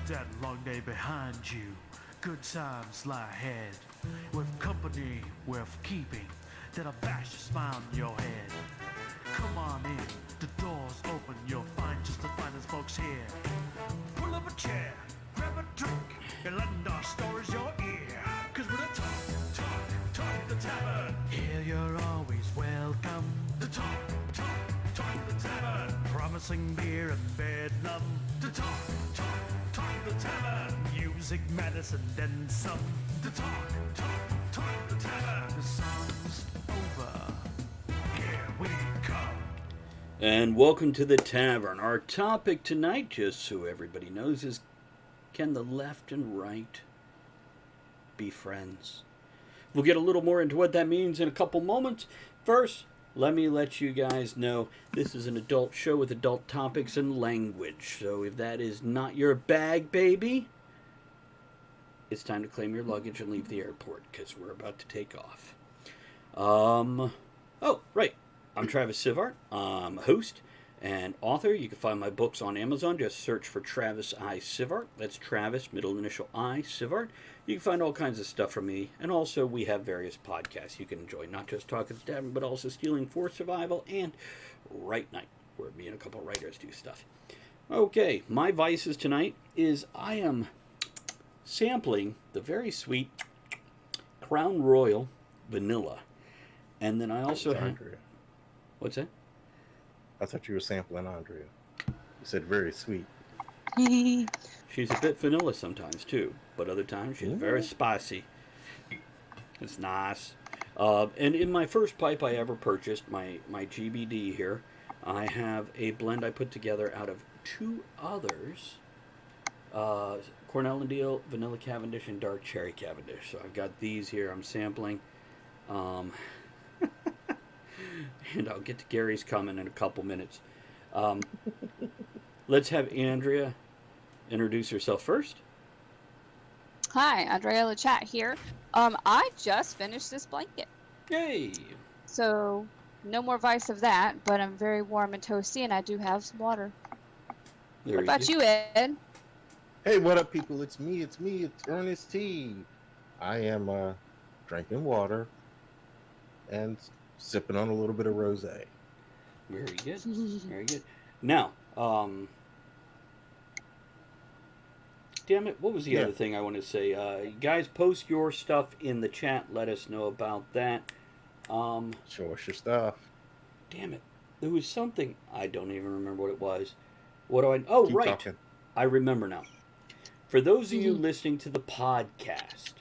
that long day behind you. Good times lie ahead. With company worth keeping, that'll bash a smile on your head. Come on in, the door's open, you'll find just the finest folks here. Pull up a chair, grab a drink, and lend our stories your ear. Cause we're the talk the tavern. Here you're always welcome. The talk the tavern. Promising beer and bedlam. The talk the tavern. Music, medicine, then some. The talk the tavern. The song's over. Here we come. And welcome to the tavern. Our topic tonight, just so everybody knows, is can the left and right be friends? We'll get a little more into what that means in a couple moments. First, let me let you guys know this is an adult show with adult topics and language. So if that is not your bag, baby, it's time to claim your luggage and leave the airport because we're about to take off. Oh, right. I'm Travis Sivart. I'm a host and author. You can find my books on Amazon. Just search for Travis I. Sivart. That's Travis, middle initial I, Sivart. You can find all kinds of stuff from me. And also, we have various podcasts you can enjoy. Not just Talk at the Tavern, but also Stealing for Survival and Write Night, where me and a couple writers do stuff. Okay, my vices tonight is I am sampling the very sweet Crown Royal Vanilla. And then I also have... Andrea. What's that? I thought you were sampling Andrea. You said very sweet. She's a bit vanilla sometimes, too. But other times, she's very spicy. It's nice. And in my first pipe I ever purchased, my GBD here, I have a blend I put together out of two others. Cornell and Deal, Vanilla Cavendish, and Dark Cherry Cavendish. So I've got these here I'm sampling. And I'll get to Gary's comment in a couple minutes. Let's have Andrea introduce herself first. Hi, Andrea Lachat here. I just finished this blanket. Yay! So, no more vice of that, but I'm very warm and toasty, and I do have some water. There What about you, Ed? Hey, what up, people? It's me. It's Ernest T. I am drinking water and sipping on a little bit of rosé. Very good. Very good. Now, damn it, what was the other thing I wanted to say? You guys, post your stuff in the chat. Let us know about that. Show us your stuff. Damn it. There was something. I don't even remember what it was. What do I... Oh, Keep right. talking. I remember now. For those of you listening to the podcast,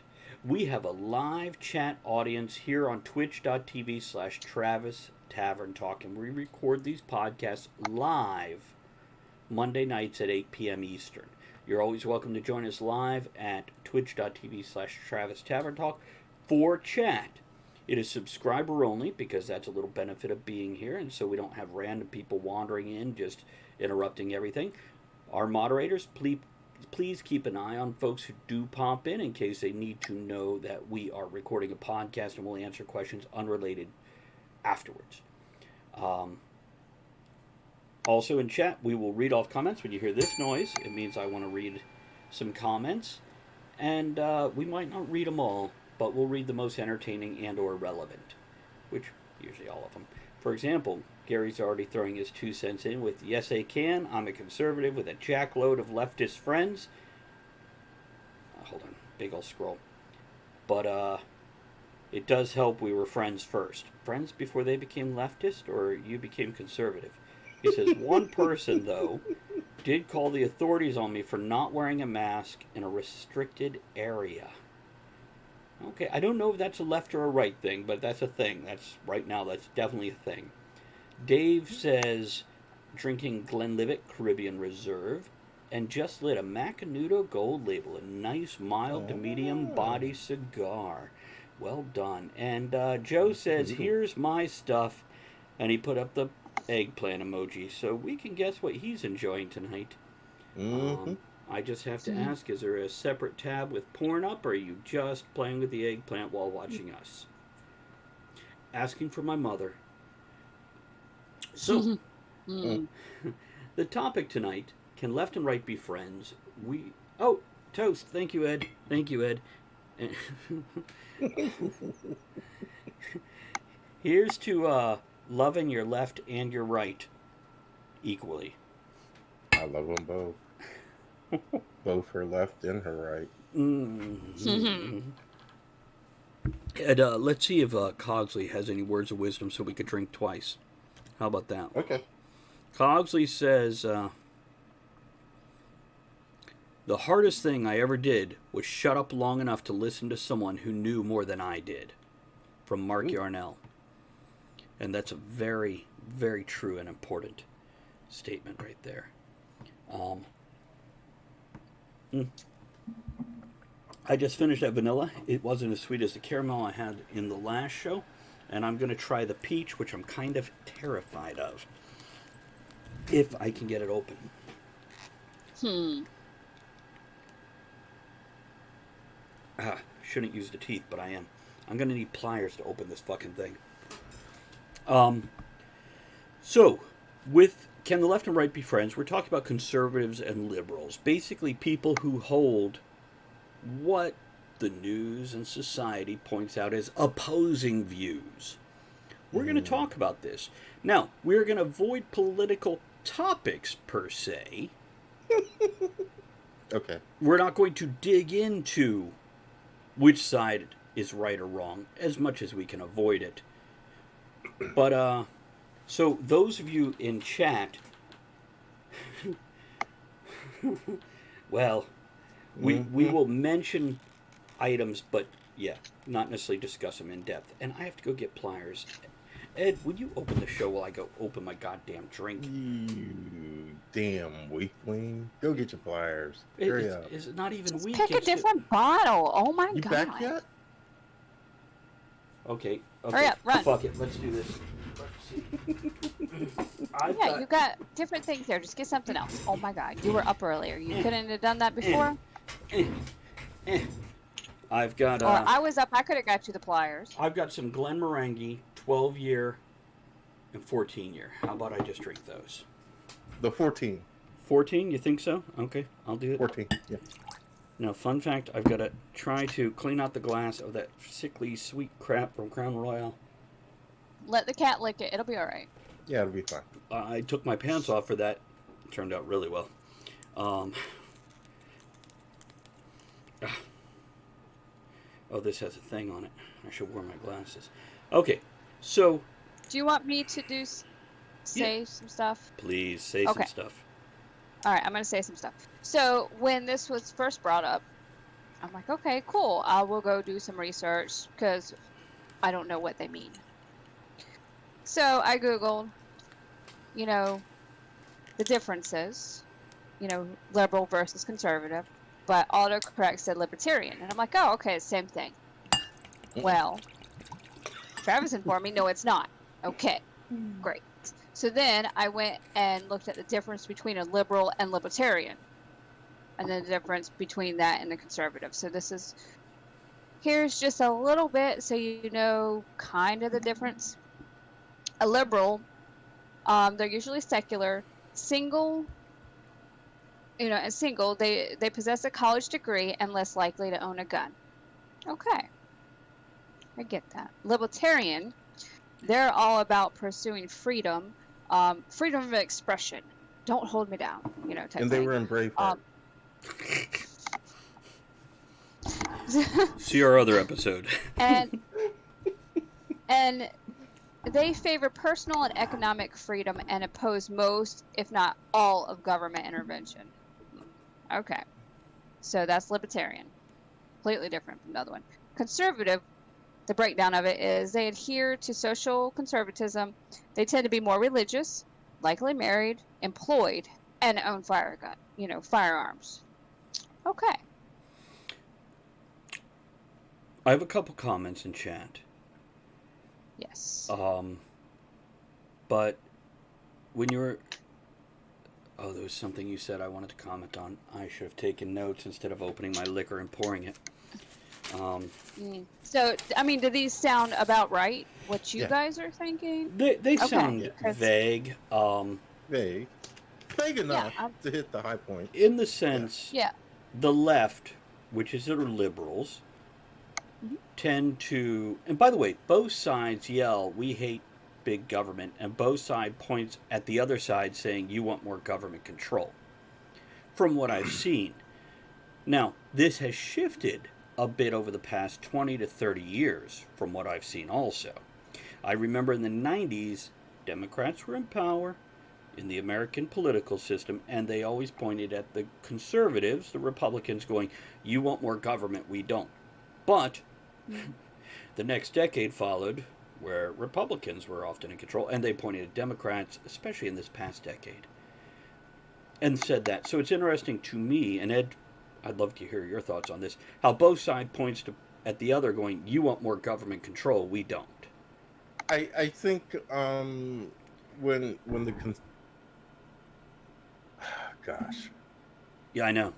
we have a live chat audience here on twitch.tv/Travis Tavern Talk, and we record these podcasts live Monday nights at 8 p.m. Eastern. You're always welcome to join us live at twitch.tv/Travis Tavern Talk for chat. It is subscriber only because that's a little benefit of being here, and so we don't have random people wandering in just interrupting everything. Our moderators, please keep an eye on folks who do pop in case they need to know that we are recording a podcast, and we'll answer questions unrelated afterwards. Also in chat, we will read off comments. When you hear this noise, it means I want to read some comments. And we might not read them all, but we'll read the most entertaining and or relevant, which usually all of them. For example, Gary's already throwing his 2 cents in with, yes, I can. I'm a conservative with a jackload of leftist friends. Hold on, big old scroll. But it does help we were friends first. Friends before they became leftist, or you became conservative? He says, one person, though, did call the authorities on me for not wearing a mask in a restricted area. Okay, I don't know if that's a left or a right thing, but that's a thing. That's definitely a thing. Dave says, drinking Glenlivet Caribbean Reserve, and just lit a Macanudo Gold Label, a nice mild to medium body cigar. Well done. And Joe says, here's my stuff, and he put up the eggplant emoji, so we can guess what he's enjoying tonight. I just have to ask, is there a separate tab with porn up, or are you just playing with the eggplant while watching us? Asking for my mother. So, the topic tonight, can left and right be friends? Oh, toast. Thank you, Ed. Thank you, Ed. Here's to loving your left and your right equally. I love them both. Both her left and her right. Mm-hmm. Ed, let's see if Cogsley has any words of wisdom so we could drink twice. How about that? Okay. Cogsley says, the hardest thing I ever did was shut up long enough to listen to someone who knew more than I did. From Mark Yarnell. And that's a very, very true and important statement right there. I just finished that vanilla. It wasn't as sweet as the caramel I had in the last show. And I'm going to try the peach, which I'm kind of terrified of. If I can get it open. Shouldn't use the teeth, but I am. I'm going to need pliers to open this fucking thing. So, with Can the Left and Right Be Friends, we're talking about conservatives and liberals. Basically, people who hold what the news and society points out as opposing views. We're going to talk about this. Now, we're going to avoid political topics, per se. Okay. We're not going to dig into which side is right or wrong, as much as we can avoid it. But, so those of you in chat, well, we will mention items, but yeah, not necessarily discuss them in depth. And I have to go get pliers. Ed, would you open the show while I go open my goddamn drink? You damn weakling. Go get your pliers. Hurry up. It's not even Just weak. pick a different bottle. Oh my You god. back yet? Okay. Hurry up, run. Fuck it, let's do this. You got different things there. Just get something else. Oh my god, you were up earlier. You couldn't have done that before? I've got Or I was up, I could have got you the pliers. I've got some Glenmorangie 12-year and 14-year. How about I just drink those? The 14. 14, you think so? Okay, I'll do it. 14, yeah. Now, fun fact, I've got to try to clean out the glass of that sickly sweet crap from Crown Royal. Let the cat lick it. It'll be alright. Yeah, it'll be fine. I took my pants off for that. It turned out really well. Oh, this has a thing on it. I should wear my glasses. Okay, so... Do you want me to say some stuff? Please, say some stuff. Alright, I'm going to say some stuff. So, when this was first brought up, I'm like, okay, cool. I will go do some research, because I don't know what they mean. So, I Googled, the differences, liberal versus conservative, but autocorrect said libertarian. And I'm like, oh, okay, same thing. Well, Travis informed me, no, it's not. Okay, great. So then I went and looked at the difference between a liberal and libertarian, and then the difference between that and the conservative. So here's just a little bit so you know kind of the difference. A liberal, they're usually secular, single, they possess a college degree and less likely to own a gun. Okay, I get that. Libertarian, they're all about pursuing freedom, freedom of expression. Don't hold me down, type And they thing. were in Braveheart. See our other episode. and they favor personal and economic freedom and oppose most, if not all, of government intervention. Okay, so that's libertarian. Completely different from the other one. Conservative, the breakdown of it is they adhere to social conservatism. They tend to be more religious, likely married, employed, and own firearms. Okay. I have a couple comments in chat. Yes. But when you were... Oh, there was something you said I wanted to comment on. I should have taken notes instead of opening my liquor and pouring it. So, do these sound about right? What you guys are thinking? They sound vague. Vague enough to hit the high point. In the sense... Yeah. the left, which is the liberals, Mhm. tend to, and by the way, both sides yell, we hate big government, and both sides points at the other side saying, you want more government control, from what I've seen. Now, this has shifted a bit over the past 20 to 30 years, from what I've seen also. I remember in the 90s, Democrats were in power in the American political system, and they always pointed at the conservatives, the Republicans, going, you want more government, we don't. But the next decade followed where Republicans were often in control, and they pointed at Democrats, especially in this past decade, and said that. So it's interesting to me, and Ed, I'd love to hear your thoughts on this, how both sides points at the other going, you want more government control, we don't. I think when the gosh, Yeah, I know.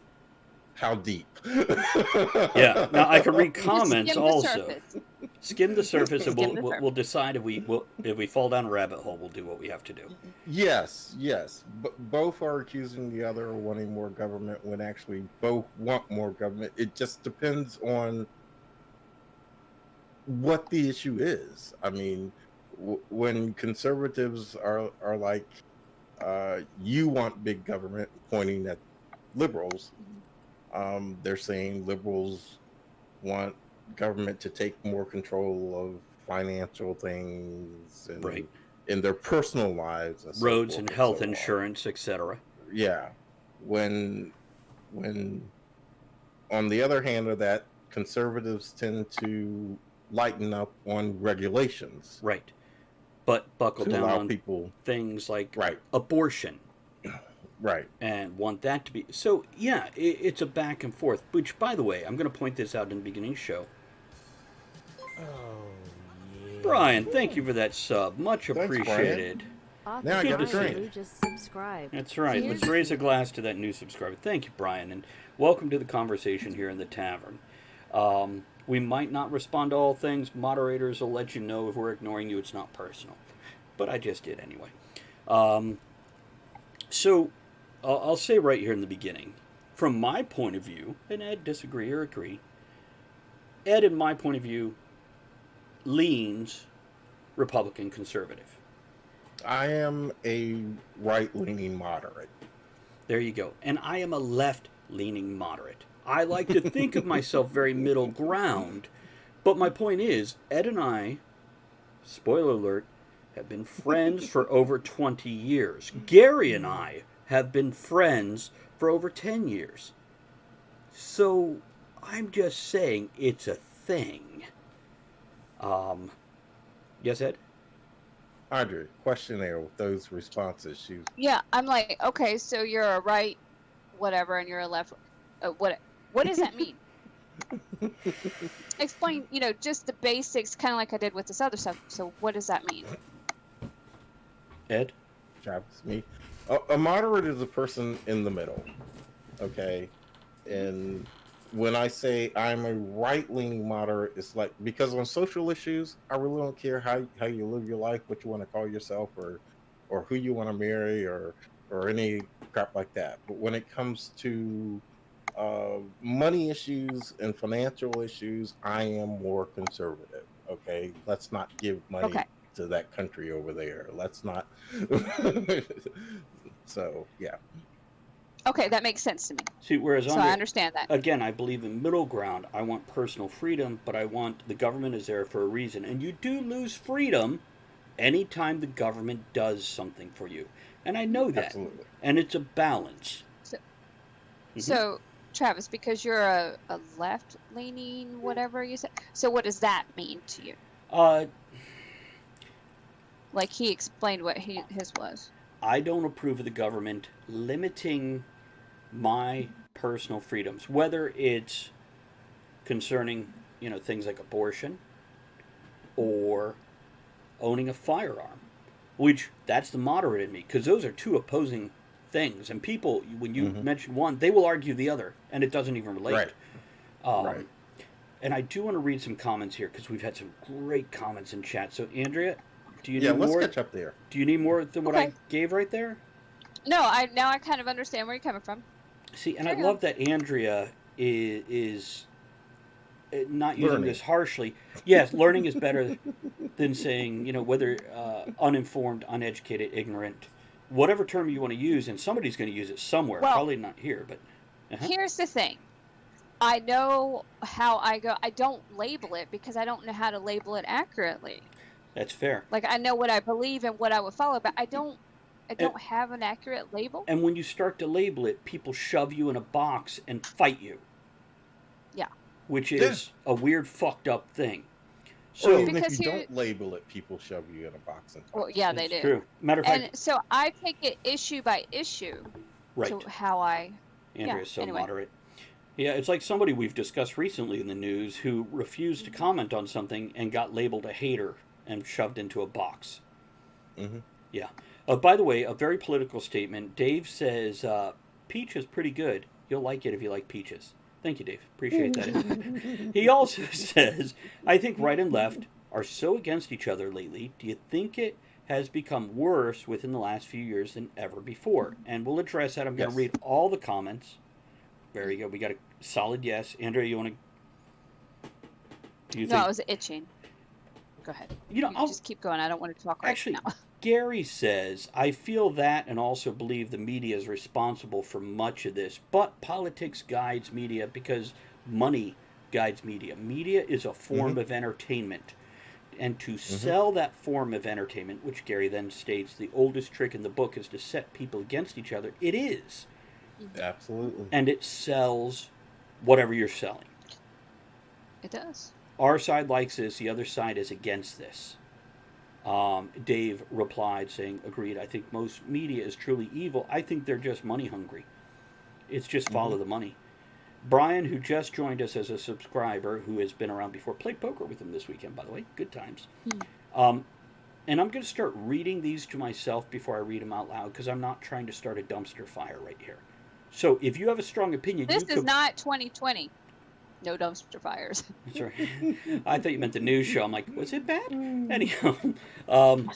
how deep? Yeah. Now I can read Just comments skim the also. surface. Skim the surface, and Skim the we'll decide if we fall down a rabbit hole, we'll do what we have to do. Yes, yes. Both are accusing the other of wanting more government when actually both want more government. It just depends on what the issue is. I mean, when conservatives are like, you want big government, pointing at liberals, they're saying liberals want government to take more control of financial things and Right. in their personal lives and so Roads forth and and health so on. insurance, etc. Yeah. When on the other hand of that, conservatives tend to lighten up on regulations Right. But buckle to down allow on people. things like Right, abortion right. and want that to be. So, yeah, it's a back and forth, which, by the way, I'm going to point this out in the beginning of the show. Oh, yeah. Brian, thank you for that sub. Much Thanks, Brian. appreciated. Now I Good got to to see drink. you. Just subscribe. That's right. Here's- Let's raise a glass to that new subscriber. Thank you, Brian, and welcome to the conversation here in the tavern. We might not respond to all things. Moderators will let you know if we're ignoring you. It's not personal. But I just did anyway. So I'll say right here in the beginning, from my point of view, and Ed disagree or agree, Ed, in my point of view, leans Republican conservative. I am a right-leaning moderate. There you go. And I am a left-leaning moderate. I like to think of myself very middle ground. But my point is, Ed and I, spoiler alert, have been friends for over 20 years. Gary and I have been friends for over 10 years. So I'm just saying it's a thing. Yes, Ed? Andrea, question there with those responses. She Yeah, I'm like, okay, so you're a right, whatever, and you're a left. What does that mean? Explain, just the basics, kind of like I did with this other stuff. So what does that mean? Ed? Travis, me. A moderate is a person in the middle. Okay, and when I say I'm a right-leaning moderate, it's like, because on social issues, I really don't care how you live your life, what you want to call yourself, or who you want to marry, or any crap like that. But when it comes to money issues and financial issues, I am more conservative. Okay, let's not give money Okay. to that country over there. Let's not. So yeah. Okay, that makes sense to me. See, whereas So I understand that. again, I believe in middle ground. I want personal freedom, but I want the government is there for a reason. And you do lose freedom anytime the government does something for you. And I know that. Absolutely. And it's a balance. So, Travis, because you're a left-leaning, whatever you said, so what does that mean to you? Like he explained what his was. I don't approve of the government limiting my personal freedoms, whether it's concerning, things like abortion or owning a firearm, which that's the moderate in me, because those are two opposing things. And people, when you mention one, they will argue the other, and it doesn't even relate. Right. Right. And I do want to read some comments here, because we've had some great comments in chat. So, Andrea, do you Yeah, need let's more? catch up there. Do you need more than what Okay. I gave right there? No, now I kind of understand where you're coming from. See, and I Carry love on. that Andrea is not using Learning. this harshly. Yes, learning is better than saying, whether uninformed, uneducated, ignorant, whatever term you want to use, and somebody's going to use it somewhere. Well, Probably not here, but. Uh-huh. here's the thing. I know how I go. I don't label it because I don't know how to label it accurately. That's fair. Like I know what I believe and what I would follow, but I don't And, have an accurate label. and when you start to label it, people shove you in a box and fight you, Yeah. which Yeah. is a weird, fucked up thing. So So even if Because you here- don't label it, people shove you in a box and Well, fight. yeah, they it's do. true. Matter of fact, And so I take it issue by issue right. to how I. Andrea's so anyway. moderate. Yeah, it's like somebody we've discussed recently in the news who refused to comment on something and got labeled a hater and shoved into a box. Mm-hmm. Yeah. By the way, a very political statement. Dave says, peach is pretty good. You'll like it if you like peaches. Thank you, Dave. Appreciate that input. He also says, I think right and left are so against each other lately. Do you think it has become worse within the last few years than ever before? And we'll address that. I'm going to Yes. read all the comments. There you go. We got a solid yes. Andrea, you want to? Do you No, I think? was itching. Go ahead. I'll Just keep going. I don't want to talk right actually. now. Gary says, I feel that and also believe the media is responsible for much of this, but politics guides media because money guides media. Media is a form of entertainment. And to sell that form of entertainment, which Gary then states the oldest trick in the book is to set people against each other, it is. Absolutely. And it sells whatever you're selling. It does. Our side likes this, the other side is against this. Dave replied saying, agreed, I think most media is truly evil. I think they're just money hungry. It's just follow the money. Brian, who just joined us as a subscriber, who has been around before, played poker with him this weekend, by the way. Good times. And I'm going to start reading these to myself before I read them out loud because I'm not trying to start a dumpster fire right here. So if you have a strong opinion, This you is could... not 2020. No dumpster fires. Sorry. I thought you meant the news show. I'm like, was it bad? Anyhow, I'm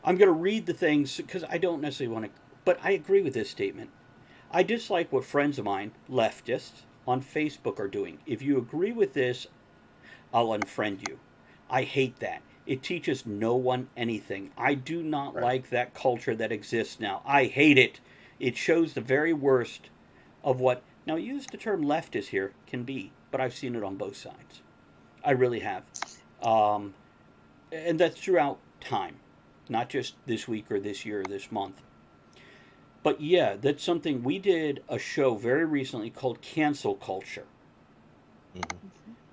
going to read the things because I don't necessarily want to, but I agree with this statement. I dislike what friends of mine, leftists, on Facebook are doing. If you agree with this, I'll unfriend you. I hate that. It teaches no one anything. I do not like that culture that exists now. I hate it. It shows the very worst of what, now use the term leftist here, can be, but I've seen it on both sides. I really have. And that's throughout time, not just this week or this year or this month. But yeah, that's something we did a show very recently called Cancel Culture.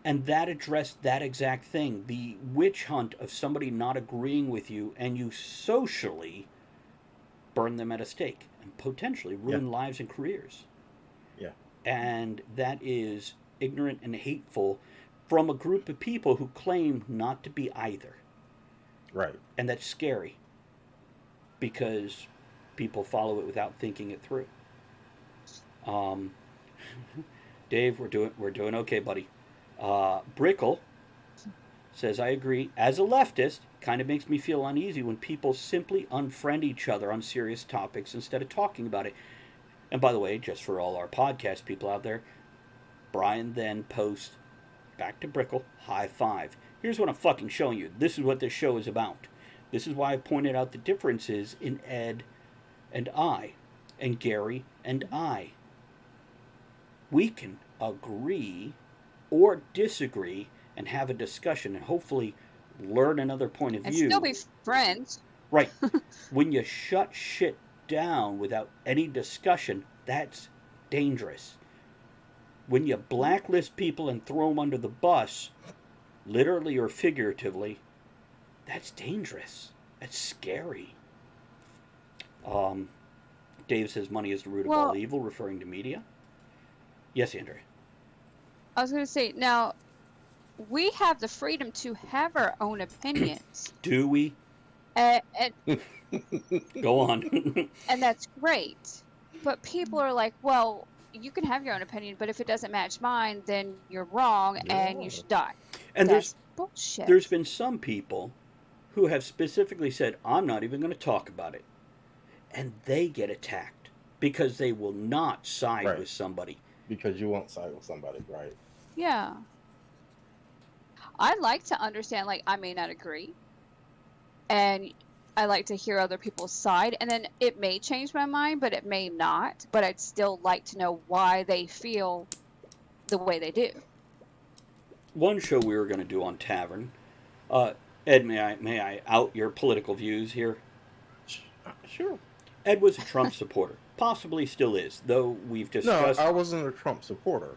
And that addressed that exact thing, the witch hunt of somebody not agreeing with you and you socially burn them at a stake and potentially ruin lives and careers. Yeah. And that is ignorant and hateful from a group of people who claim not to be either. Right. And that's scary because people follow it without thinking it through. Dave, we're doing okay, buddy. Brickle says, I agree. As a leftist, kind of makes me feel uneasy when people simply unfriend each other on serious topics instead of talking about it. And by the way, just for all our podcast people out there, Brian then posts, back to Brickle, high five. Here's what I'm fucking showing you. This is what this show is about. This is why I pointed out the differences in Ed and I, and Gary and I. We can agree or disagree and have a discussion and hopefully learn another point of And view. still be friends. Right. When you shut shit down without any discussion, that's dangerous. When you blacklist people and throw them under the bus, literally or figuratively, that's dangerous. That's scary. Dave says money is the root of all evil, referring to media. Yes, Andrea. I was going to say, now, we have the freedom to have our own opinions. Do we? And Go on. and that's great. But people are like, well, you can have your own opinion, but if it doesn't match mine, then you're wrong and you should die. And that's bullshit. There's been some people who have specifically said, I'm not even going to talk about it. And they get attacked. because they will not side Right. with somebody. Because you won't side with somebody, right? Yeah. I like to understand, like, I may not agree, and I like to hear other people's side, and then it may change my mind, but it may not. But I'd still like to know why they feel the way they do. One show we were going to do on Tavern. Ed, may I out your political views here? Sure. Ed was a Trump supporter, possibly still is, though we've No, discussed. I wasn't a Trump supporter.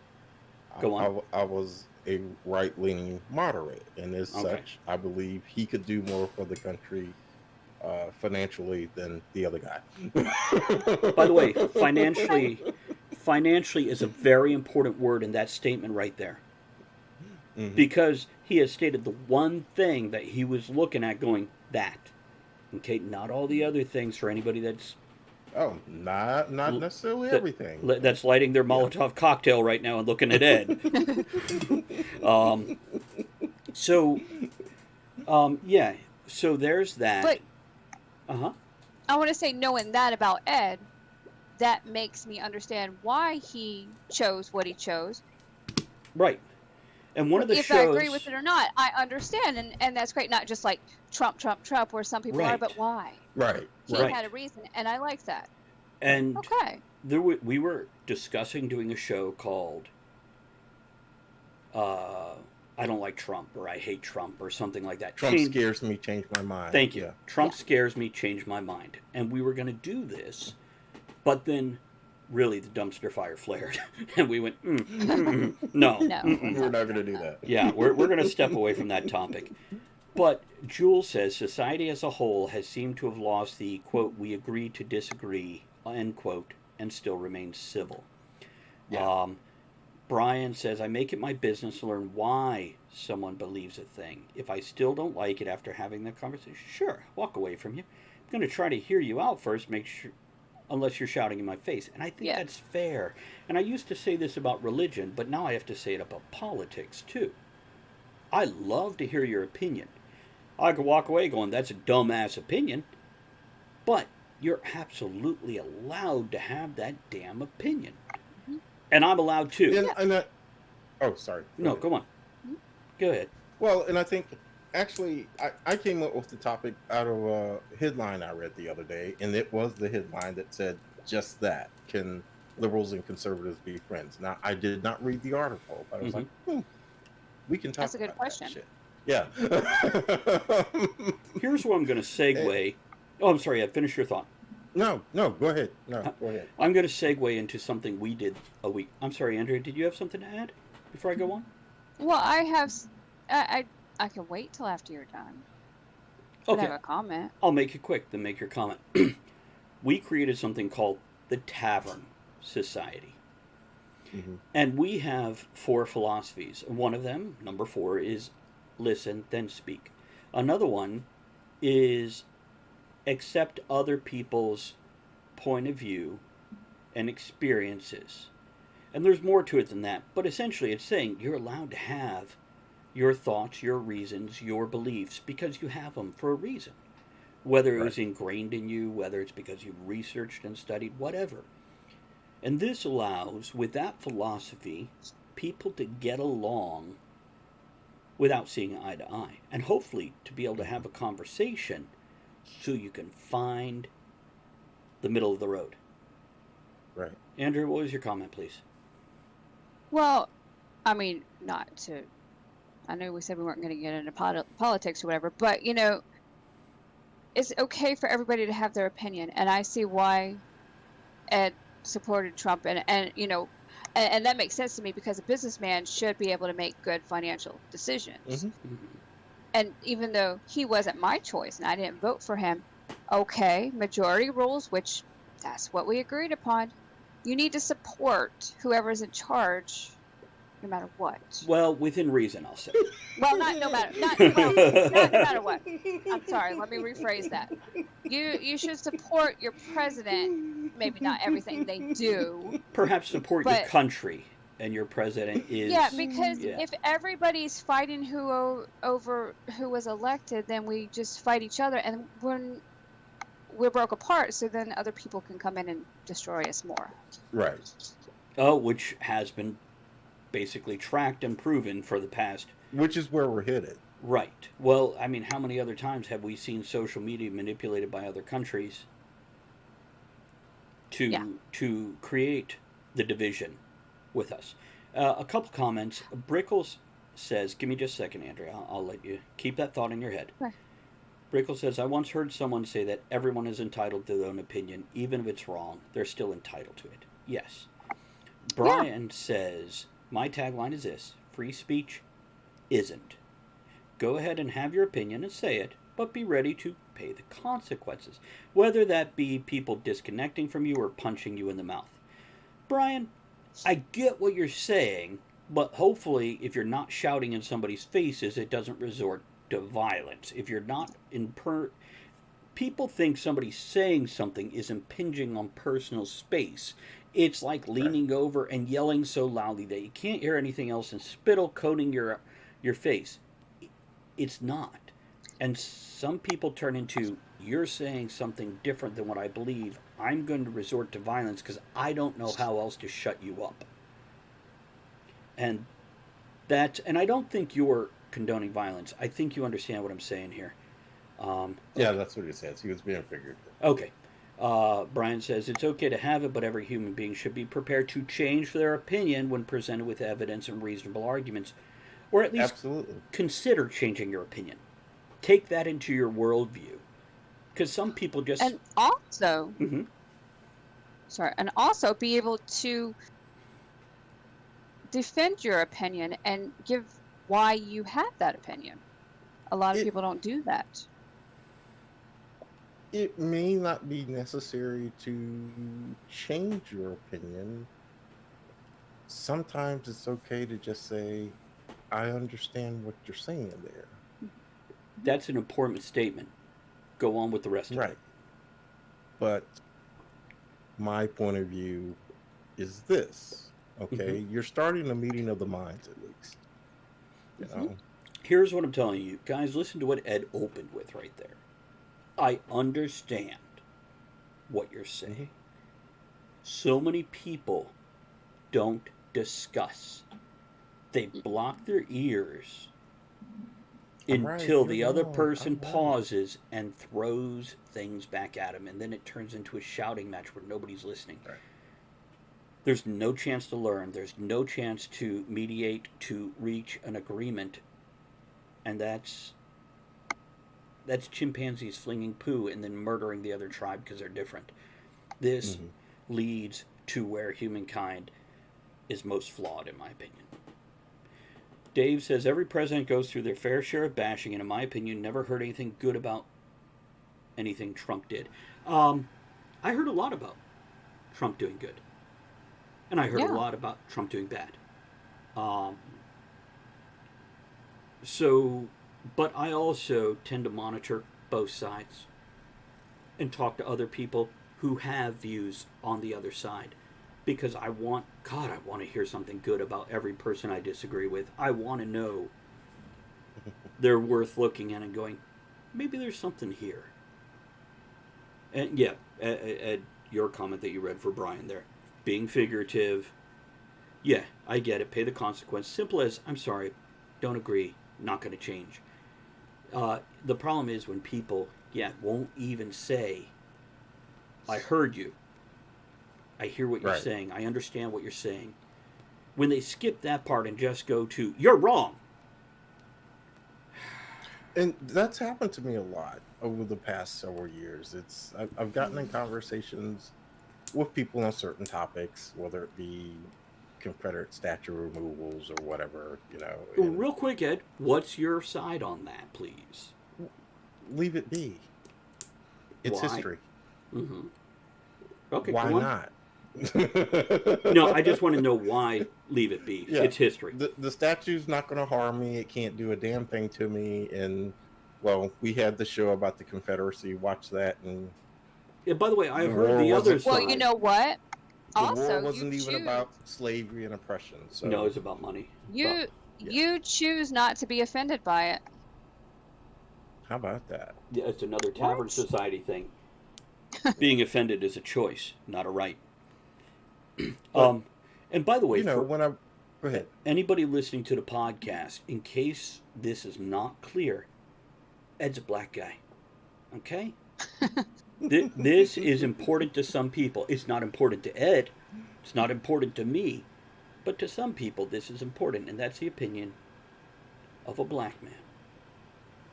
Go on. I was a right-leaning moderate, and as Okay. such, I believe he could do more for the country financially than the other guy. By the way, financially is a very important word in that statement right there. Mhm. Because he has stated the one thing that he was looking at going, that. Okay, not all the other things for anybody that's Oh, not necessarily that- everything. that's lighting their Molotov cocktail right now and looking at Ed. So, yeah. So there's that. But Uh-huh. I want to say, knowing that about Ed, that makes me understand why he chose what he chose. Right. And one of the If shows. I agree with it or not, I understand, and that's great. Not just like Trump, where some people are, Right. but why? Right. He Right. had a reason, and I like that. And Okay. we were discussing doing a show called I don't like Trump, or I hate Trump, or something like that. Trump scares me, change my mind. Thank you. Yeah. Trump scares me, change my mind. And we were going to do this, but then really the dumpster fire flared. And we went, no. No. We're not going to do that. Yeah, we're going to step away from that topic. But Jules says society as a whole has seemed to have lost the, quote, we agree to disagree, end quote, and still remains civil. Yeah. Brian says, I make it my business to learn why someone believes a thing. If I still don't like it after having that conversation, sure, walk away from you. I'm going to try to hear you out first, make sure, unless you're shouting in my face. And I think that's fair. And I used to say this about religion, but now I have to say it about politics, too. I love to hear your opinion. I could walk away going, that's a dumbass opinion. But you're absolutely allowed to have that damn opinion. And I'm allowed to. Oh, sorry. No, go on. Go ahead. Well, and I think, actually, I came up with the topic out of a headline I read the other day, and it was the headline that said just that. Can liberals and conservatives be friends? Now, I did not read the article, but I was like, we can talk That's a good about question. that shit. Yeah. Here's where I'm going to segue. Oh, I'm sorry. Finish your thought. No, go ahead. No, go ahead. I'm going to segue into something we did a week. I'm sorry, Andrea, did you have something to add before I go on? Well, I have. I can wait till after you're done. Okay. I have a comment. I'll make it quick, then make your comment. We created something called the Tavern Society. Mm-hmm. And we have 4 philosophies. One of them, number 4, is listen, then speak. Another one is accept other people's point of view and experiences. And there's more to it than that, but essentially it's saying you're allowed to have your thoughts, your reasons, your beliefs, because you have them for a reason. Whether it was ingrained in you, whether it's because you've researched and studied, whatever. And this allows, with that philosophy, people to get along without seeing eye to eye. And hopefully to be able to have a conversation so you can find the middle of the road. Right. Andrew, what was your comment, please? Well, I mean, not to. I know we said we weren't going to get into politics or whatever, but it's okay for everybody to have their opinion, and I see why Ed supported Trump, and that makes sense to me because a businessman should be able to make good financial decisions. Mm-hmm. And even though he wasn't my choice and I didn't vote for him, okay, majority rules, which that's what we agreed upon. You need to support whoever's in charge, no matter what. Well, within reason, I'll say. Well, not no matter what. I'm sorry. Let me rephrase that. You should support your president. Maybe not everything they do. Perhaps support your country, and your president is. Yeah, because if everybody's fighting over who was elected, then we just fight each other, and we're broke apart, so then other people can come in and destroy us more. Right. Which has been basically tracked and proven for the past. Which is where we're headed. Right. Well, I mean, how many other times have we seen social media manipulated by other countries to create the division with us? A couple comments. Brickles says, give me just a second, Andrea. I'll let you keep that thought in your head. Okay. Brickles says, I once heard someone say that everyone is entitled to their own opinion. Even if it's wrong, they're still entitled to it. Yes. Brian says, my tagline is this: free speech isn't. Go ahead and have your opinion and say it, but be ready to pay the consequences, whether that be people disconnecting from you or punching you in the mouth. Brian, I get what you're saying, but hopefully if you're not shouting in somebody's faces, it doesn't resort to violence. If you're not people think somebody saying something is impinging on personal space. It's like leaning over and yelling so loudly that you can't hear anything else and spittle coating your face. It's not. And some people turn into, you're saying something different than what I believe. I'm going to resort to violence because I don't know how else to shut you up. And I don't think you're condoning violence. I think you understand what I'm saying here. Yeah, that's what he says. He was being figurative. Okay. Brian says, it's okay to have it, but every human being should be prepared to change their opinion when presented with evidence and reasonable arguments. Or at least consider changing your opinion. Take that into your worldview. Because some people just... And also... and also be able to defend your opinion and give why you have that opinion. A lot of people don't do that. It may not be necessary to change your opinion. Sometimes it's okay to just say, I understand what you're saying there. That's an important statement. Go on with the rest of it. Right. But my point of view is this. Okay? You're starting a meeting of the minds, at least. You know? Here's what I'm telling you. Guys, listen to what Ed opened with right there. I understand what you're saying. So many people don't discuss. They block their ears until the other person pauses and throws things back at them, and then it turns into a shouting match where nobody's listening. Right. There's no chance to learn. There's no chance to mediate, to reach an agreement, and that's chimpanzees flinging poo and then murdering the other tribe because they're different. This leads to where humankind is most flawed, in my opinion. Dave says, every president goes through their fair share of bashing, and in my opinion, never heard anything good about anything Trump did. I heard a lot about Trump doing good. And I heard a lot about Trump doing bad. But I also tend to monitor both sides and talk to other people who have views on the other side. Because I want to hear something good about every person I disagree with. I want to know they're worth looking at and going, maybe there's something here. And yeah, Ed, your comment that you read for Brian there, being figurative. Yeah, I get it. Pay the consequence. Simple as, I'm sorry, don't agree, not going to change. The problem is when people, won't even say, I heard you. I hear what you're saying. I understand what you're saying. When they skip that part and just go to, you're wrong. And that's happened to me a lot over the past several years. I've gotten in conversations with people on certain topics, whether it be Confederate statue removals or whatever, you know. Real quick, Ed, what's your side on that, please? Leave it be. It's history. Okay, why not? No, I just want to know why leave it be. Yeah, it's history. The statue's not going to harm me. It can't do a damn thing to me. And, well, we had the show about the Confederacy. Watch that. And by the way, I heard the other side. Well, you know what? The war wasn't even about slavery and oppression. So. No, it's about money. You choose not to be offended by it. How about that? Yeah, it's another Tavern Society thing. Being offended is a choice, not a right. But, And by the way, for when I go ahead. anybody listening to the podcast, in case this is not clear, Ed's a black guy. Okay? This is important to some people. It's not important to Ed. It's not important to me. But to some people, this is important, and that's the opinion of a black man.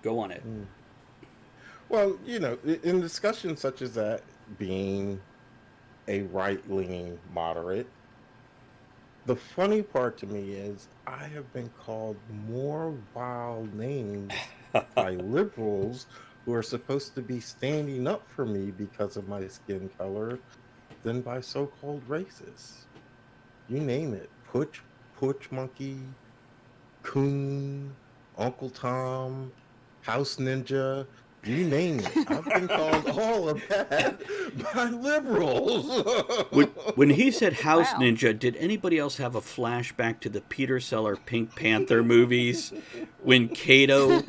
Go on, Ed. Well, in discussions such as that, being a right-leaning moderate, the funny part to me is I have been called more wild names by liberals who are supposed to be standing up for me because of my skin color than by so-called racists. You name it. Putch Monkey, Coon, Uncle Tom, House Ninja, you name it. I've been called all of that by liberals. When he said House Wow. Ninja, did anybody else have a flashback to the Peter Sellers Pink Panther movies when Kato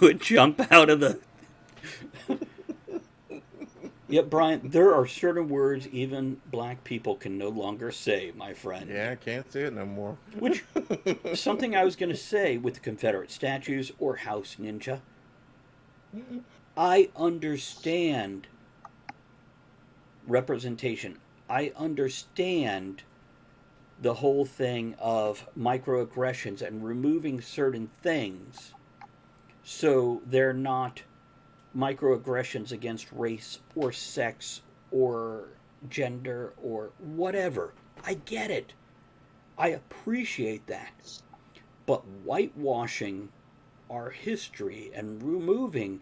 would jump out of the... Yeah, Brian, there are certain words even black people can no longer say, my friend. Yeah, I can't say it no more. Which, something I was going to say with the Confederate statues or House Ninja. I understand representation. I understand the whole thing of microaggressions and removing certain things so they're not microaggressions against race or sex or gender or whatever. I get it. I appreciate that. But whitewashing our history and removing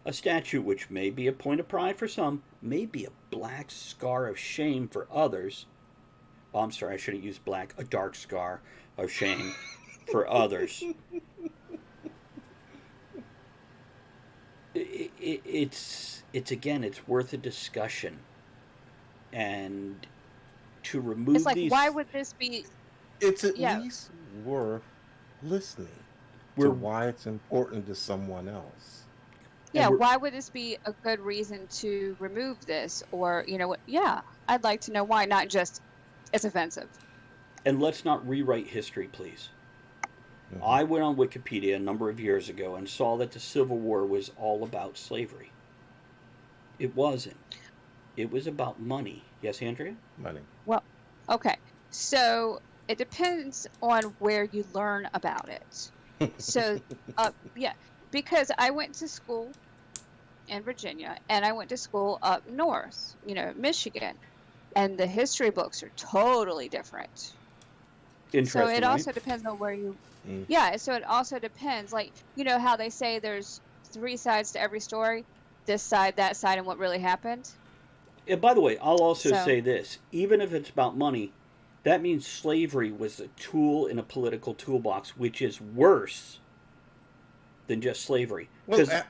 a statue which may be a point of pride for some, may be a black scar of shame for others. Oh, I'm sorry, I shouldn't use black, a dark scar of shame for others. It's again, it's worth a discussion. And to remove It's like, these... why would this be? It's at Yeah. least worth listening We're- to why it's important to someone else. Yeah, we're- why would this be a good reason to remove this? Or, what? Yeah, I'd like to know why, not just it's offensive. And let's not rewrite history, please. I went on Wikipedia a number of years ago and saw that the Civil War was all about slavery. It wasn't. It was about money. Yes, Andrea? Money. Well, okay. So it depends on where you learn about it. So, yeah, because I went to school in Virginia and I went to school up north, Michigan, and the history books are totally different. Interesting, So it also right? depends on where you. Mm. Yeah, so it also depends. Like, how they say there's 3 sides to every story, this side, that side, and what really happened. And by the way, I'll also So- say this. Even if it's about money, that means slavery was a tool in a political toolbox, which is worse than just slavery. Well, 'Cause-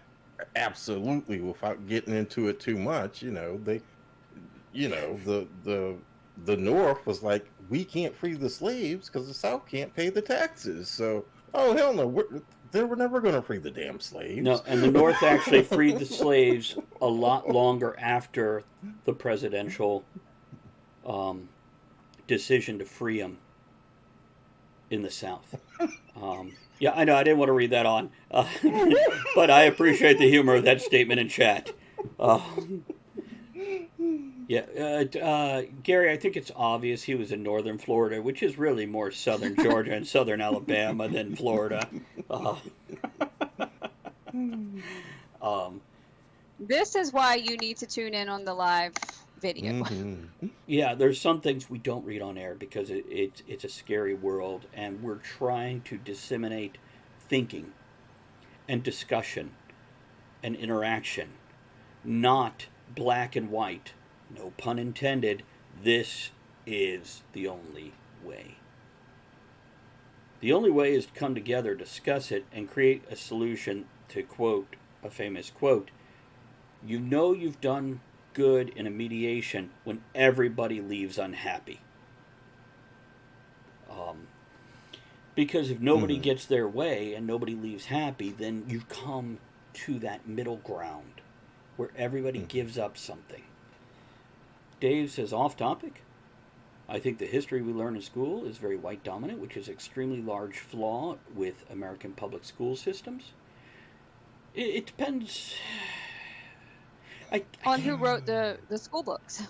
absolutely. Without getting into it too much, the North was like, we can't free the slaves because the South can't pay the taxes. So, oh hell no, they were never going to free the damn slaves. No, and the North actually freed the slaves a lot longer after the presidential decision to free them in the South. Yeah, I know, I didn't want to read that on. But I appreciate the humor of that statement in chat. Gary, I think it's obvious he was in northern Florida, which is really more southern Georgia and southern Alabama than Florida. This is why you need to tune in on the live video. Mhm. Yeah, there's some things we don't read on air because it's a scary world, and we're trying to disseminate thinking and discussion and interaction, not black and white. No pun intended. This is the only way. The only way is to come together, discuss it, and create a solution. To quote a famous quote, you know you've done good in a mediation when everybody leaves unhappy. Because if nobody gets their way and nobody leaves happy, then you come to that middle ground where everybody gives up something. Dave says, off topic. I think the history we learn in school is very white dominant, which is an extremely large flaw with American public school systems. It depends. On who wrote the school books.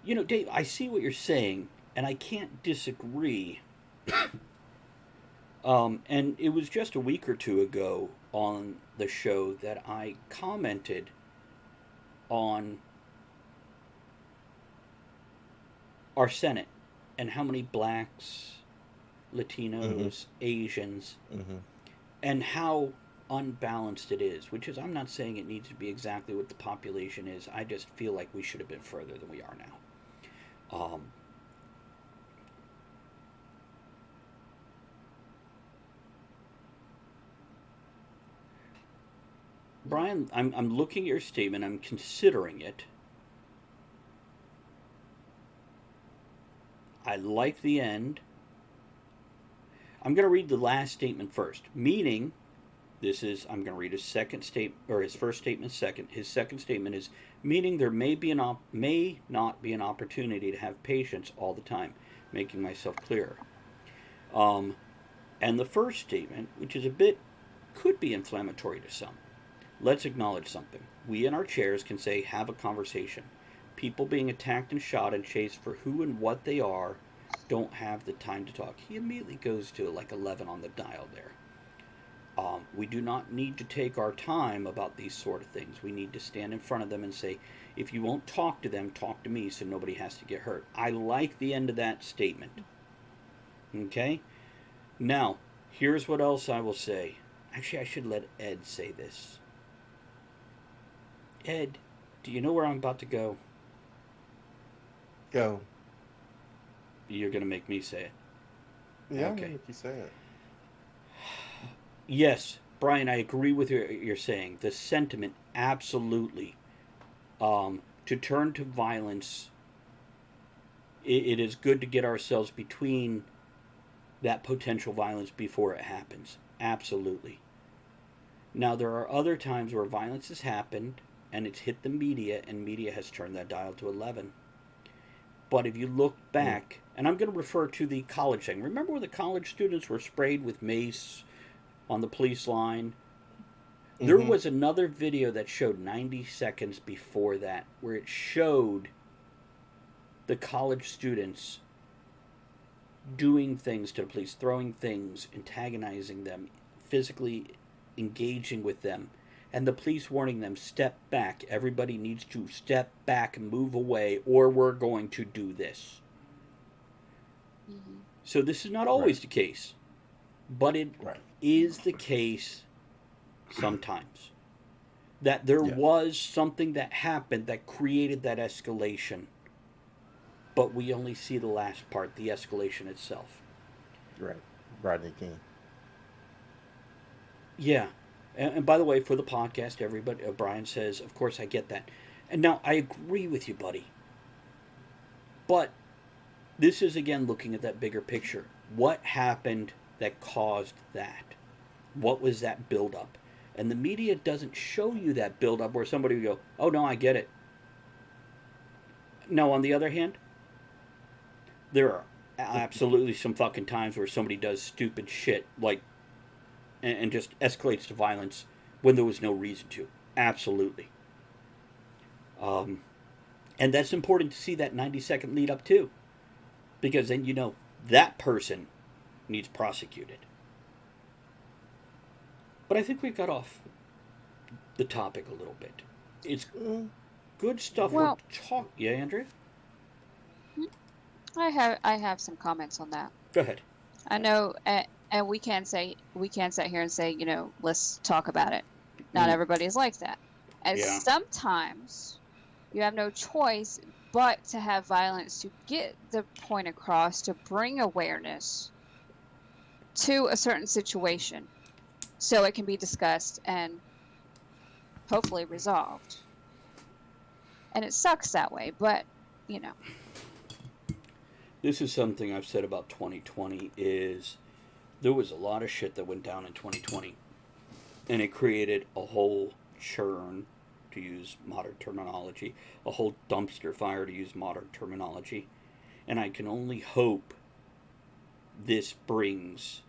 You know, Dave, I see what you're saying, and I can't disagree. And it was just a week or two ago on the show that I commented on our Senate and how many blacks, Latinos, Asians, and how unbalanced it is, which is, I'm not saying it needs to be exactly what the population is. I just feel like we should have been further than we are now. Brian, I'm looking at your statement. I'm considering it. I like the end. I'm going to read the last statement first. Meaning, I'm going to read his second statement, or his first statement second. His second statement is, meaning there may not be an opportunity to have patience all the time, making myself clearer. And the first statement, which is could be inflammatory to some. Let's acknowledge something. We in our chairs can say, have a conversation. People being attacked and shot and chased for who and what they are don't have the time to talk. He immediately goes to like 11 on the dial there. We do not need to take our time about these sort of things. We need to stand in front of them and say, if you won't talk to them, talk to me so nobody has to get hurt. I like the end of that statement. Okay? Now, here's what else I will say. Actually, I should let Ed say this. Ed, do you know where I'm about to go? Go. You're going to make me say it. Yeah, Okay. I'm gonna make you say it. Yes, Brian, I agree with what you're saying. The sentiment, absolutely. To turn to violence, it is good to get ourselves between that potential violence before it happens. Absolutely. Now, there are other times where violence has happened and it's hit the media, and media has turned that dial to 11. But if you look back, and I'm going to refer to the college thing. Remember when the college students were sprayed with mace on the police line? There was another video that showed 90 seconds before that where it showed the college students doing things to the police, throwing things, antagonizing them, physically engaging with them, and the police warning them, step back. Everybody needs to step back and move away, or we're going to do this. So this is not always the case, but it is the case sometimes. That there was something that happened that created that escalation, but we only see the last part, the escalation itself. Right. Rodney King. Yeah. And by the way, for the podcast, everybody, Brian says, of course I get that. And now, I agree with you, buddy. But this is, again, looking at that bigger picture. What happened that caused that? What was that buildup? And the media doesn't show you that buildup where somebody would go, oh, no, I get it. No, on the other hand, there are absolutely some fucking times where somebody does stupid shit, like, and just escalates to violence when there was no reason to. Absolutely. And that's important to see that 90-second lead up too. Because then you know that person needs prosecuted. But I think we got off the topic a little bit. It's good stuff. Well, Yeah, Andrea? I have some comments on that. Go ahead. I know, and we can sit here and say, you know, let's talk about it. Not everybody is like that, and sometimes you have no choice but to have violence to get the point across, to bring awareness to a certain situation, so it can be discussed and hopefully resolved. And it sucks that way, but you know. This is something I've said about 2020 is there was a lot of shit that went down in 2020, and it created a whole churn to use modern terminology, a whole dumpster fire to use modern terminology. And I can only hope this brings.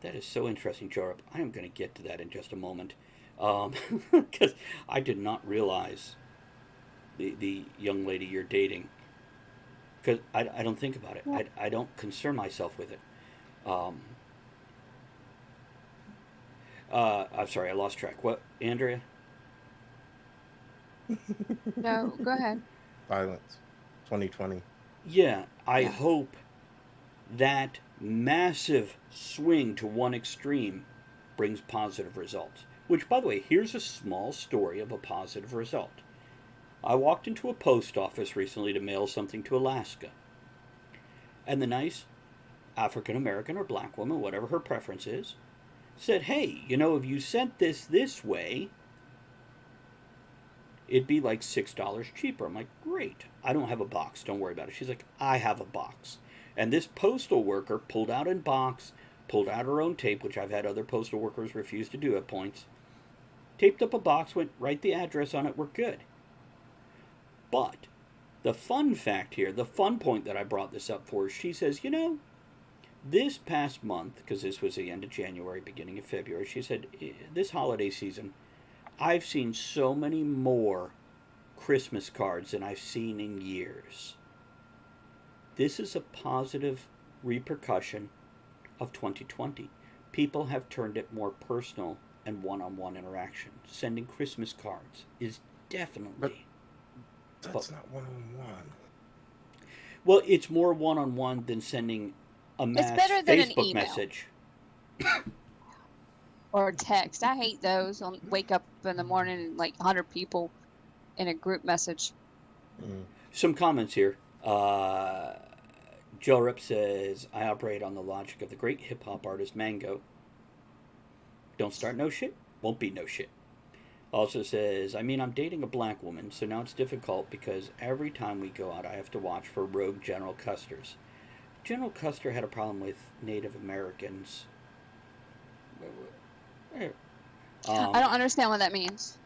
That is so interesting, Jorup. I am going to get to that in just a moment. Because I did not realize the young lady you're dating. Because I don't think about it. Yeah. I don't concern myself with it. I'm sorry, I lost track. What, Andrea? No, go ahead. Violence, 2020. Yeah, I Yeah. hope that massive swing to one extreme brings positive results. Which, by the way, here's a small story of a positive result. I walked into a post office recently to mail something to Alaska. And the nice African American or black woman, whatever her preference is, said, hey, if you sent this way, it'd be like $6 cheaper. I'm like, great. I don't have a box. Don't worry about it. She's like, I have a box. And this postal worker pulled out a box, pulled out her own tape, which I've had other postal workers refuse to do at points, taped up a box, went, write the address on it, we're good. But the fun fact here, the fun point that I brought this up for is she says, this past month, because this was the end of January, beginning of February, she said, this holiday season, I've seen so many more Christmas cards than I've seen in years. This is a positive repercussion of 2020. People have turned it more personal and one-on-one interaction. Sending Christmas cards is definitely... That's not one-on-one. Well, it's more one-on-one than sending a mass better than an Facebook email. message. Or text. I hate those. I'll wake up in the morning and like 100 people in a group message. Some comments here. Joe Rip says, I operate on the logic of the great hip-hop artist Mango. Don't start no shit, won't be no shit. Also says, I'm dating a black woman, so now it's difficult because every time we go out, I have to watch for rogue General Custers. General Custer had a problem with Native Americans. I don't understand what that means.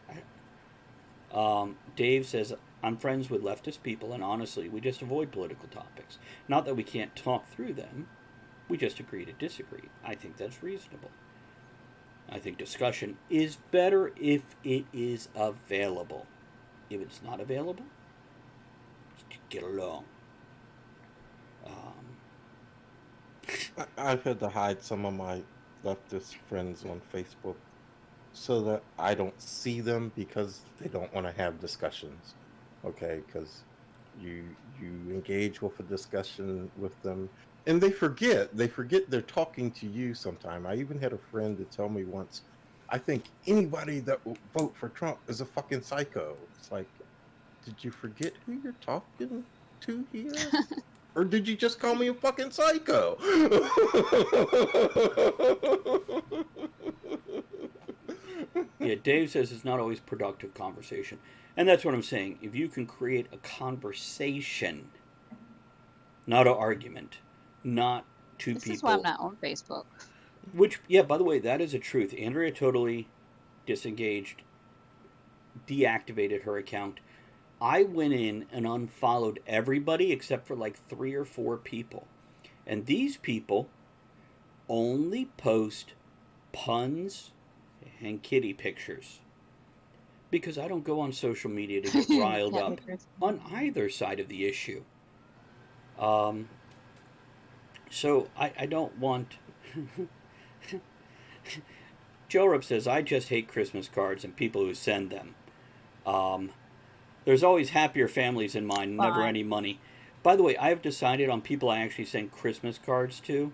Dave says, I'm friends with leftist people, and honestly, we just avoid political topics. Not that we can't talk through them, we just agree to disagree. I think that's reasonable. I think discussion is better if it is available. If it's not available, just get along. I've had to hide some of my leftist friends on Facebook so that I don't see them because they don't want to have discussions. Okay, because you engage with a discussion with them and they forget they're talking to you sometime. I even had a friend to tell me once, I think anybody that will vote for Trump is a fucking psycho. It's like, did you forget who you're talking to here? Or did you just call me a fucking psycho? Yeah, Dave says it's not always productive conversation. And that's what I'm saying. If you can create a conversation, not an argument, not two This people. is why I'm not on Facebook. Which, yeah, by the way, that is a truth. Andrea totally disengaged, deactivated her account. I went in and unfollowed everybody except for like 3 or 4 people. And these people only post puns and kitty pictures. Because I don't go on social media to get riled Cat up pictures. on either side of the issue. So I don't want... Joe Rupp says, I just hate Christmas cards and people who send them. There's always happier families in mind, never Fine. any money. By the way, I have decided on people I actually send Christmas cards to,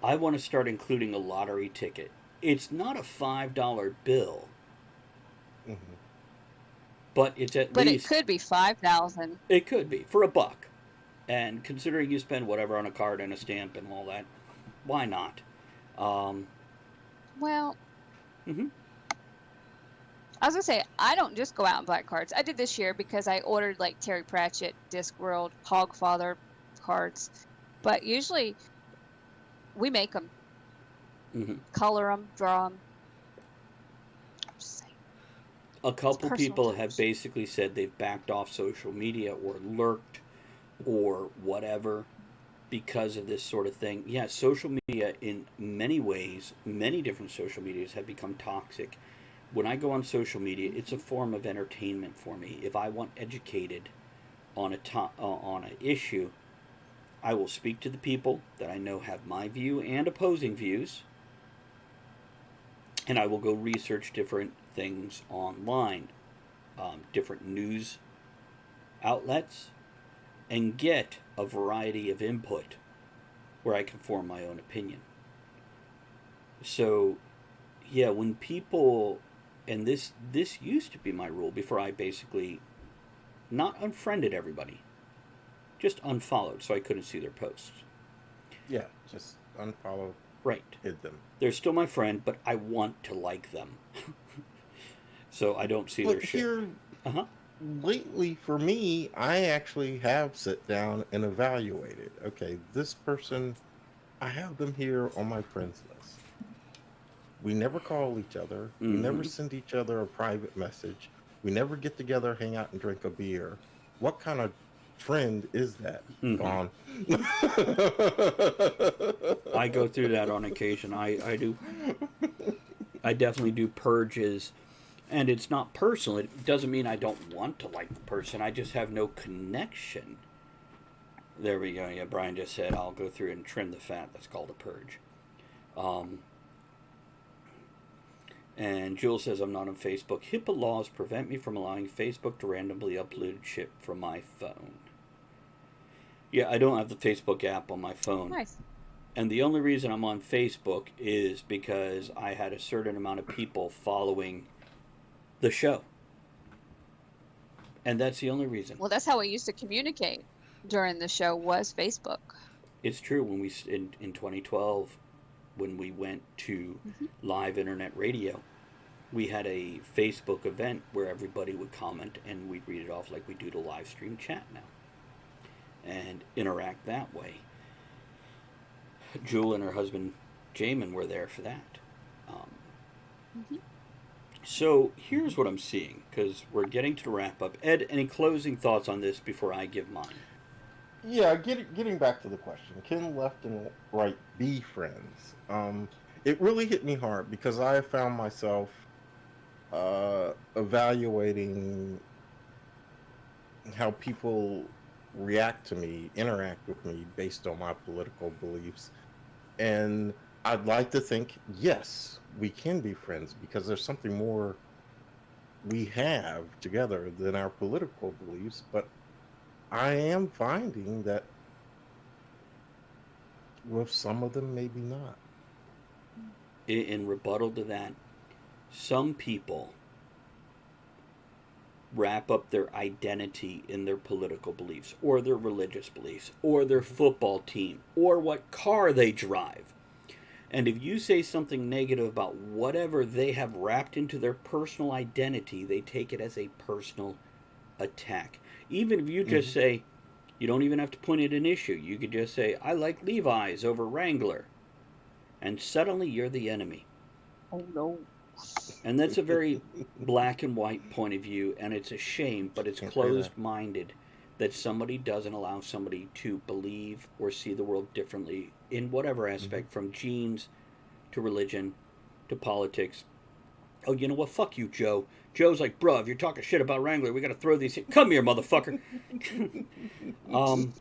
I want to start including a lottery ticket. It's not a $5 bill, but it's at But least... it could be 5,000. It could be, for $1. And considering you spend whatever on a card and a stamp and all that, why not? Well, Mhm. I was gonna say I don't just go out and buy cards. I did this year because I ordered like Terry Pratchett, Discworld, Hogfather cards, but usually we make them, Mhm. color them, draw them. A couple personal people have touch. basically said they've backed off social media or lurked or whatever because of this sort of thing. Yeah, social media in many ways, many different social medias have become toxic. When I go on social media, it's a Mhm. form of entertainment for me. If I want educated on on an issue, I will speak to the people that I know have my view and opposing views, and I will go research different things online, different news outlets, and get a variety of input where I can form my own opinion. So, yeah, when people, and this used to be my rule before I basically not unfriended everybody, just unfollowed so I couldn't see their posts. Yeah, just unfollow, Right. hid them. They're still my friend, but I want to like them. So I don't see their But shit. here Uh huh. lately, for me, I actually have sit down and evaluated. Okay, this person, I have them here on my friends list. We never call each other. We Mm never hmm. send each other a private message. We never get together, hang out, and drink a beer. What kind of friend is that? Mm hmm. Gone. I go through that on occasion. I do. I definitely do purges. And it's not personal. It doesn't mean I don't want to like the person. I just have no connection. There we go. Yeah, Brian just said I'll go through and trim the fat. That's called a purge. Um, and Jules says I'm not on Facebook. HIPAA laws prevent me from allowing Facebook to randomly upload shit from my phone. Yeah, I don't have the Facebook app on my phone. Nice. And the only reason I'm on Facebook is because I had a certain amount of people following the show. And that's the only reason. Well, that's how we used to communicate during the show was Facebook. It's true when we in 2012 when we went to Hmm. live internet radio, we had a Facebook event where everybody would comment and we'd read it off like we do to live stream chat now and interact that way. Jewel and her husband Jamin were there for that. Um, Hmm. so here's what I'm seeing because we're getting to the wrap up. Ed, any closing thoughts on this before I give mine? Yeah, getting back to the question, can left and right be friends? It really hit me hard because I found myself evaluating how people react to me, interact with me based on my political beliefs. And I'd like to think, yes, we can be friends because there's something more we have together than our political beliefs. But I am finding that with some of them, maybe not. In rebuttal to that, some people wrap up their identity in their political beliefs or their religious beliefs or their football team or what car they drive. And if you say something negative about whatever they have wrapped into their personal identity, they take it as a personal attack. Even if you just Hmm. say, you don't even have to point at an issue. You could just say, I like Levi's over Wrangler. And suddenly you're the enemy. Oh no. And that's a very black and white point of view, and it's a shame, but it's Can't say that. closed minded that somebody doesn't allow somebody to believe or see the world differently in whatever Hmm. aspect, from genes to religion to politics. Oh, you know what? Fuck you, Joe. Joe's like, bro, if you're talking shit about Wrangler, we gotta throw these. Come here, motherfucker. um.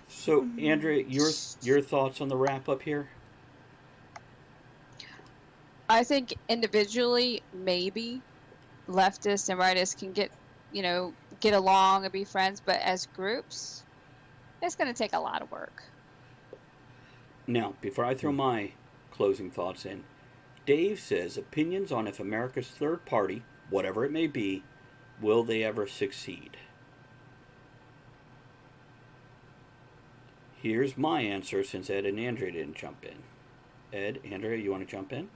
So, Andrea, your thoughts on the wrap up here? I think individually, maybe leftists and rightists can get along and be friends, but as groups, it's going to take a lot of work. Now, before I throw my closing thoughts in, Dave says opinions on if America's third party, whatever it may be, will they ever succeed? Here's my answer since Ed and Andrea didn't jump in. Ed, Andrea, you want to jump in?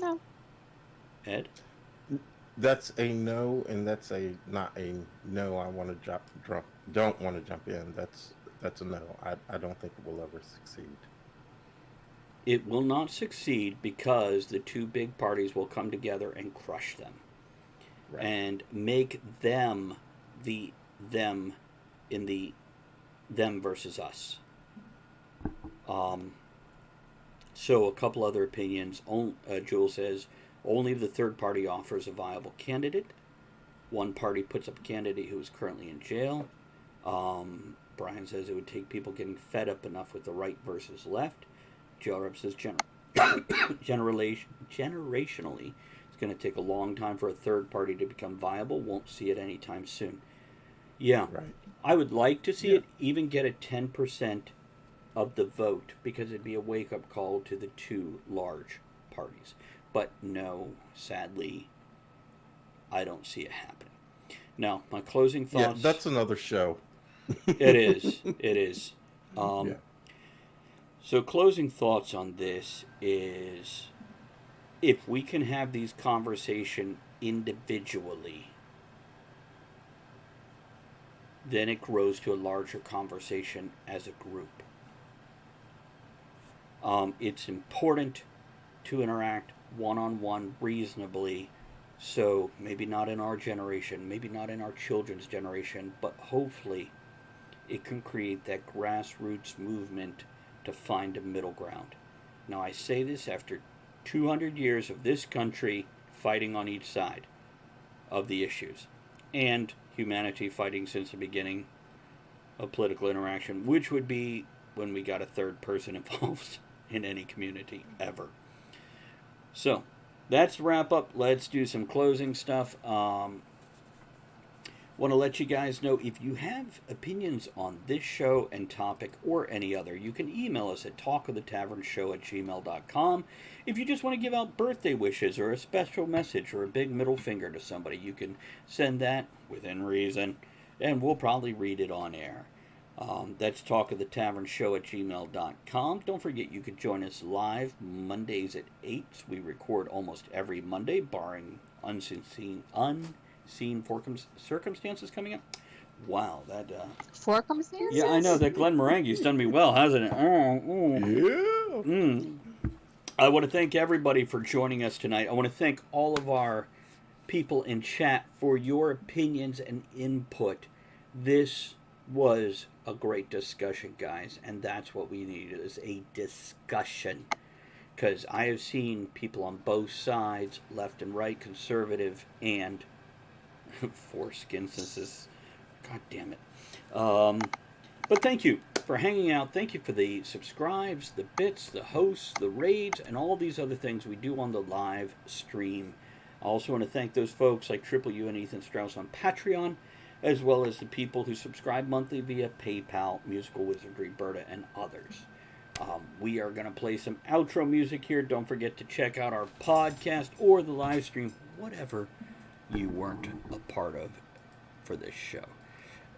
No. Ed? That's a no, and that's a not a no. I want to jump, don't want to jump in. That's a no. I don't think it will ever succeed. It will not succeed because the two big parties will come together and crush them Right. and make them the them in the them versus us. Um, so a couple other opinions. Jules says only if the third party offers a viable candidate. One party puts up a candidate who is currently in jail. Brian says it would take people getting fed up enough with the right versus left. Joe Rep says generationally, it's going to take a long time for a third party to become viable. Won't see it anytime soon. Yeah, Right. I would like to see Yeah. it even get a 10% of the vote because it'd be a wake-up call to the two large parties. But no, sadly, I don't see it happening. Now, my closing Yeah, thoughts. that's another show. It is. It is. Yeah. So, closing thoughts on this is if we can have these conversations individually, then it grows to a larger conversation as a group. It's important to interact one-on-one reasonably. So maybe not in our generation, maybe not in our children's generation, but hopefully it can create that grassroots movement to find a middle ground. Now I say this after 200 years of this country fighting on each side of the issues and humanity fighting since the beginning of political interaction, which would be when we got a third person involved in any community ever. So that's the wrap up. Let's do some closing stuff. Want to let you guys know if you have opinions on this show and topic or any other, you can email us at talkofthetavernshow@gmail.com. If you just want to give out birthday wishes or a special message or a big middle finger to somebody, you can send that within reason, and we'll probably read it on air. That's talkofthetavernshow@gmail.com. Don't forget you could join us live Mondays at 8. We record almost every Monday, barring unseen circumstances coming up. Wow, that Circumstances? yeah, I know that Glenn Morangi's done me well, hasn't it? Yeah. I want to thank everybody for joining us tonight. I want to thank all of our people in chat for your opinions and input. This was a great discussion, guys, and that's what we need is a discussion. Because I have seen people on both sides, left and right, conservative and foreskin instances. God damn it. But thank you for hanging out. Thank you for the subscribes, the bits, the hosts, the raids, and all these other things we do on the live stream. I also want to thank those folks like Triple U and Ethan Strauss on Patreon, as well as the people who subscribe monthly via PayPal, Musical Wizardry, Berta, and others. We are going to play some outro music here. Don't forget to check out our podcast or the live stream, whatever you weren't a part of for this show.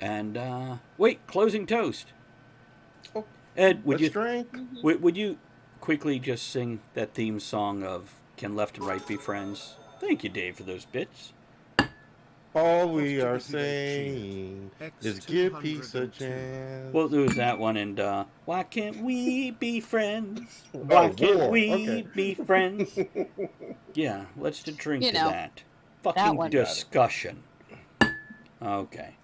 And wait, closing toast. Oh, Ed, would let's you drink. would you quickly just sing that theme song of "Can Left and Right Be Friends"? Thank you, Dave, for those bits. All we are saying is give peace a chance. Well, there was that one, and why can't we be friends? Why can't war. we Okay. be friends? Yeah, let's drink You to know, that. Fucking one. discussion. Okay.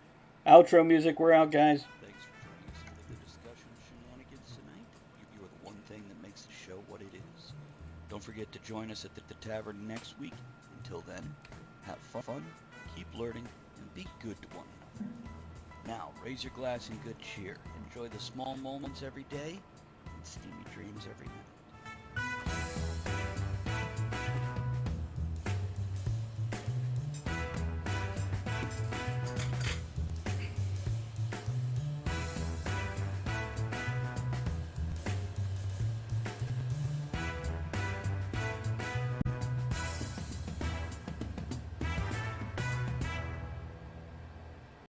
Outro music, we're out, guys. Thanks for joining us into the discussion shenanigans tonight. You're the one thing that makes the show what it is. Don't forget to join us at the Tavern next week. Until then, have fun, keep learning, and be good to one another. Now, raise your glass in good cheer. Enjoy the small moments every day, and steamy dreams every night.